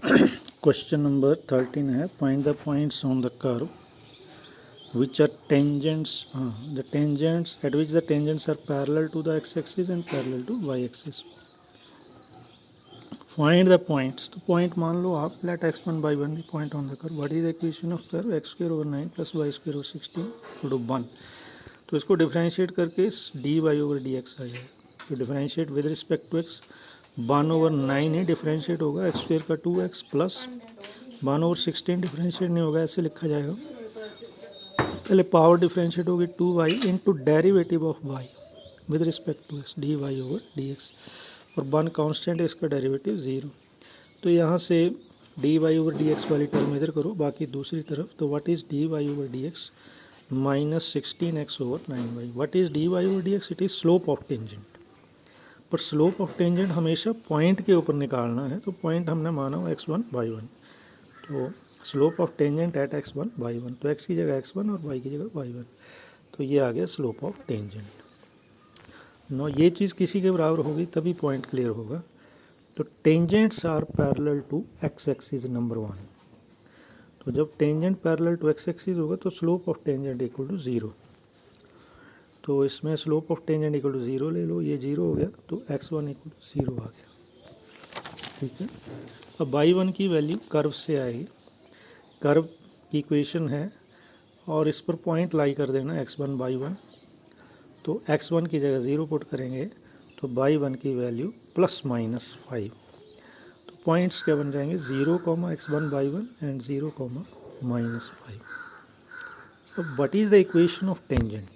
Question number 13 है, find the points on the curve which are tangents the tangents at which the tangents are parallel to the x-axis and parallel to y-axis. Find the points. तो point मान लो आप, let x1 by 1 the point on the curve. What is the equation of curve? x square over 9 plus y square over 16 equal to 1. तो इसको differentiate करके dy over dx आ जाएगा. तो differentiate with respect to x 1 over 9 ही differentiate होगा, x square का 2x plus 1 over 16 differentiate नहीं होगा, ऐसे लिखा जाएगा. पहले पावर डिफरेंशिएट होगी 2y into derivative of y with respect to x dy over dx, और 1 कांस्टेंट है, इसका डेरिवेटिव 0. तो यहाँ से dy ओवर dx वाली टर्म मेजर करो, बाकी दूसरी तरफ. तो what is dy over dx minus 16x over 9y. What is dy over dx? It is slope of tangent. पर स्लोप ऑफ टेंजेंट हमेशा पॉइंट के ऊपर निकालना है, तो पॉइंट हमने माना हो x1 by 1. तो slope of tangent at x1 by 1, तो x की जगह x1 और y की जगह y1. तो ये आ गया स्लोप ऑफ टेंजेंट. नो, ये चीज़ किसी के बराबर होगी तभी पॉइंट क्लियर होगा. तो tangents are parallel to x axis number 1. तो जब tangent parallel to x axis होगा तो slope of tangent equal to 0. तो इसमें slope of tangent equal to 0 ले लो, ये 0 हो गया, तो x1 इक्वल टू 0 आ गया. ठीक है. अब y1 की वैल्यू कर्व से आएगी. कर्व की इक्वेशन है और इस पर पॉइंट लाई कर देना x1 by 1. तो x1 की जगह 0 पुट करेंगे तो y1 की वैल्यू प्लस माइनस 5. तो पॉइंट्स क्या बन जाएंगे? 0, x1 by 1 एंड 0, माइनस 5. अब what is the equation of tangent?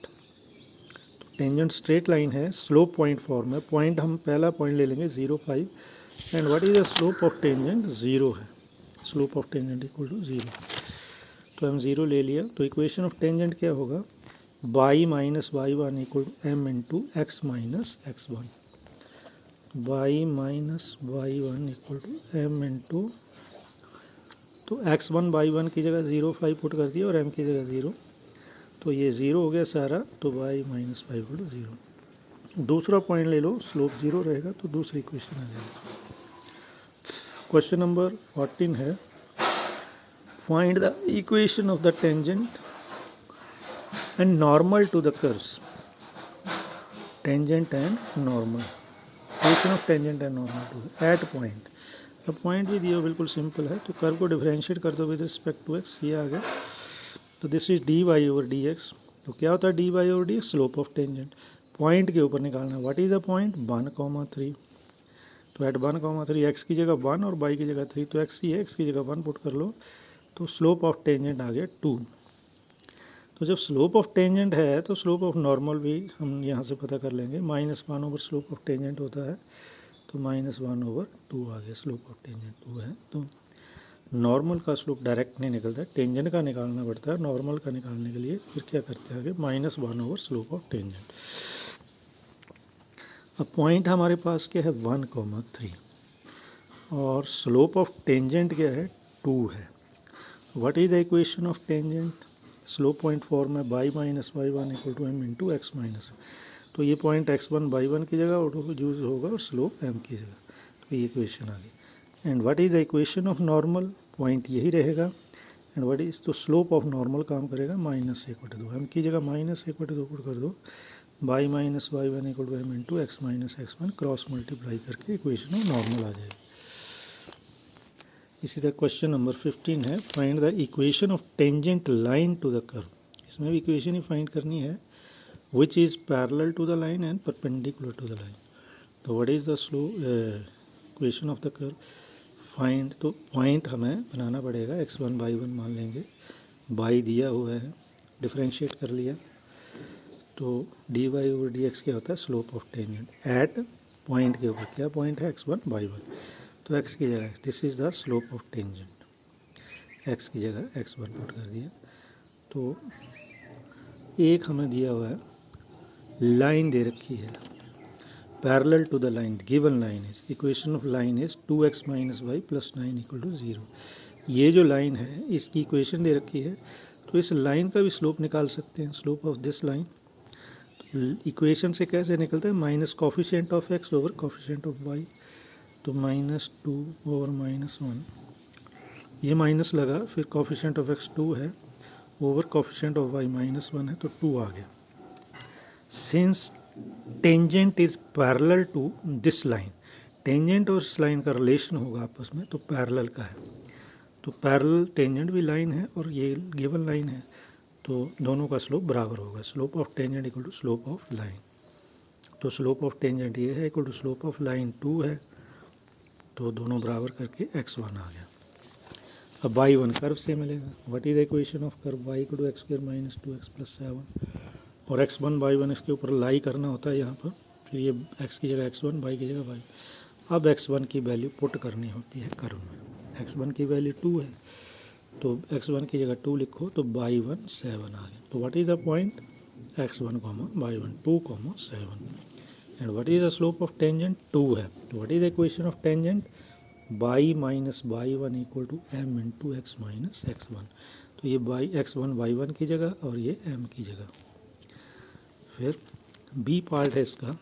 तो टेंजेंट स्ट्रेट लाइन है, स्लोप पॉइंट फॉर्म है. पॉइंट हम पहला पॉइंट ले लेंगे 0, 5, and what is the slope of tangent? 0 है. Slope of tangent equal to 0. तो हम 0 ले लिया. तो इक्वेशन ऑफ टेंजेंट क्या होगा? y minus y1 equal to m into x minus x1. y minus y1 equal to m into, तो x1 y1 की जगह 0, 5 पुट कर दिया और m की जगह 0. तो ये 0 हो गया सारा. तो y माइनस 5 इक्वल टू 0. दूसरा पॉइंट ले लो, स्लोप 0 रहेगा, तो दूसरी इक्वेशन आ जाएगी. क्वेश्चन नंबर 14 है, find the equation of the tangent and normal to the curves. Tangent and normal, equation of tangent and normal to at point. अब point भी दिया, बिल्कुल सिंपल है. तो कर्व को डिफरेंशिएट कर दो विद रिस्पेक्ट टू x, ये आ गया. तो this is dy over dx. तो क्या होता है dy over dx? Slope of tangent. Point के ऊपर निकालना. What is the point? 1, 3. तो एट 1, 3 x की जगह 1 और y की जगह 3. तो x ही है, x की जगह 1 पुट कर लो. तो स्लोप ऑफ टेंजेंट आ गया 2. तो जब स्लोप ऑफ टेंजेंट है तो स्लोप ऑफ नॉर्मल भी हम यहाँ से पता कर लेंगे. -1 ओवर स्लोप ऑफ टेंजेंट होता है, तो -1 ओवर 2 आ गया. स्लोप ऑफ टेंजेंट 2 है. तो नॉर्मल का स्लोप डायरेक्ट नहीं निकलता है, टेंजेंट का निकालना पड़ता है. नॉर्मल का निकालने के लिए फिर क्या करते हैं आगे? -1 ओवर स्लोप ऑफ टेंजेंट. अब पॉइंट हमारे पास क्या है? 1, 3, और स्लोप ऑफ टेंजेंट क्या है? 2 है. What is the equation of tangent? Slope point form है y minus y1 equal to m into x minus. तो ये पॉइंट x1 by 1 की जगह यूज होगा और स्लोप m की जगह. तो ये इक्वेशन आ गई. And what is the equation of normal? Point यही रहेगा. एंड व्हाट इज, तो स्लोप ऑफ नॉर्मल काम करेगा -1/2. m की जगह -1/2 पुट कर दो. y minus y1 equal to m into x minus x1, cross multiply करके इक्वेशन ऑफ नॉर्मल आ जाएगी. इसी तरह क्वेश्चन नंबर 15 है, find the equation of tangent line to the curve. इसमें भी इक्वेशन ही फाइंड करनी है, which is parallel to the line and perpendicular to the line. तो what is the equation of the curve? Find. तो point हमें बनाना पड़ेगा. x1 by 1 मान लेंगे, y दिया हुआ है, डिफरेंशिएट कर लिया. तो dy ओवर dx क्या होता है? Slope of tangent at point के ऊपर. क्या पॉइंट है? x1 by 1. तो x की जगह x, this is the slope of tangent. x की जगह x1 पुट कर दिया. तो एक हमें दिया हुआ है, लाइन दे रखी है parallel to the line. Given line is, equation of line is 2x minus y plus 9 equal to 0. ये जो लाइन है इसकी इक्वेशन दे रखी है. तो इस लाइन का भी स्लोप निकाल सकते हैं, slope of this line. Equation से कैसे निकलता है? Minus coefficient of x over coefficient of y. तो -2 ओवर -1 ये माइनस लगा, फिर कोफिशिएंट ऑफ x 2 है ओवर कोफिशिएंट ऑफ y -1 है तो 2 आ गया। Since tangent is parallel to this line, tangent और इस लाइन का रिलेशन होगा आपस में तो पैरेलल का है, तो पैरेलल टेंजेंट भी लाइन है और ये गिवन लाइन है, तो दोनों का स्लोप बराबर होगा। Slope of tangent equal to slope of line, तो स्लोप ऑफ टेंजेंट ये है equal to slope of line 2 है, तो दोनों बराबर करके x1 आ गया। अब y1 कर्व से मिलेगा। What is the equation of curve y equal to x square minus 2x plus 7, और x1 y1 इसके ऊपर लाई करना होता है यहाँ पर, फिर ये x की जगह x1 y की जगह y। अब x1 की वैल्यू पुट करनी होती है कर्व में। x1 की वैल्यू 2 है तो x1 की जगह 2 लिखो तो y1 7 आ गया। तो what is the point x1 y1 2 7, and what is the slope of tangent 2 है। तो what is the equation of tangent y minus y1 equal to m into x minus x1, तो ये x1 y1 की जगह और ये m की जगह। फिर b पार्ट है इसका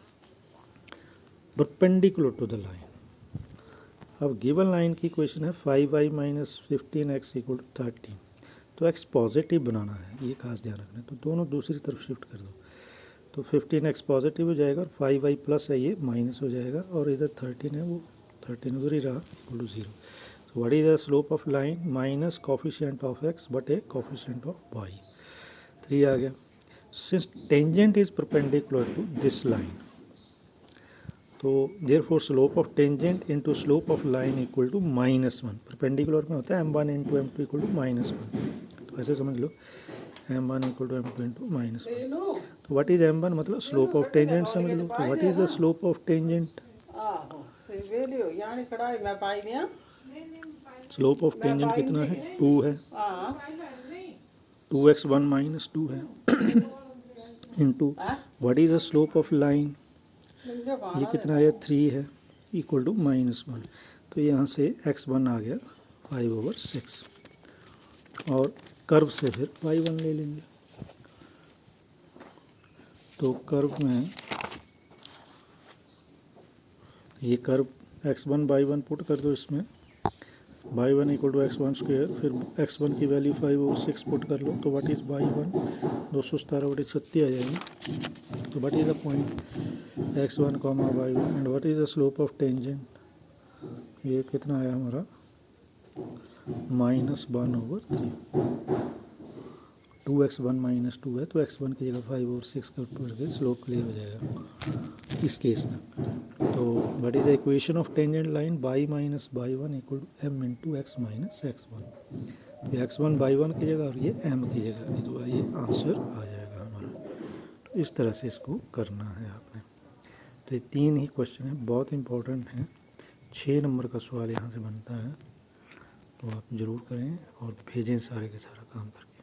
परपेंडिकुलर टू द लाइन। अब गिवन लाइन की इक्वेशन है 5y minus 15x equal to 13, तो x पॉजिटिव बनाना है, ये खास ध्यान रखना है, तो दोनों दूसरी तरफ शिफ्ट कर दो, तो 15x पॉजिटिव हो जाएगा और 5y प्लस है ये माइनस हो जाएगा, और इधर 13 है वो 13 उधर ही रहा इक्वल टू 0। तो what is the slope of line minus coefficient of x but a coefficient of y, 3 आ गया। Since tangent is perpendicular to this line, तो therefore slope of tangent into slope of line equal to -1, perpendicular में होता है m1 into m2 equal to -1, तो ऐसे समझ लो m1 equal to m2 into -1। तो व्हाट इज m1 मतलब slope of tangent समझ लो। तो what is the slope of tangent, slope of tangent कितना है 2 है, 2x1 माइनस 2 है into what is the slope of line, ये कितना है 3 है इक्वल टू -1, तो यहाँ से x1 आ गया 5/6, और कर्व से फिर y1 ले लेंगे। तो कर्व में ये कर्व x1 y1 पुट कर दो इसमें, y1 equal to x1 square, फिर x1 की वैल्यू 5/6 पुट कर लो, तो व्हाट इज़ y1 217/36 आ जाएगी। तो what is the point x1 y1 and what is the slope of tangent, ये कितना आया हमारा -1/3, 2x1 माइनस 2 है तो x1 की जगह 5/6 करके स्लोप क्लियर हो जाएगा इस केस में। तो what is the equation of tangent line y minus y1 equal to m into x minus x1, तो x1 y1 की जगह और ये m की जगह, तो ये आंसर आ जाएगा हमारा। तो इस तरह से इसको करना है आपने। तो ये 3 ही क्वेश्चन है, बहुत इंपॉर्टेंट हैं, 6 नंबर का सवाल यहाँ से बनता है, तो आप ज़रूर करें और भेजें सारे के सारा काम करके।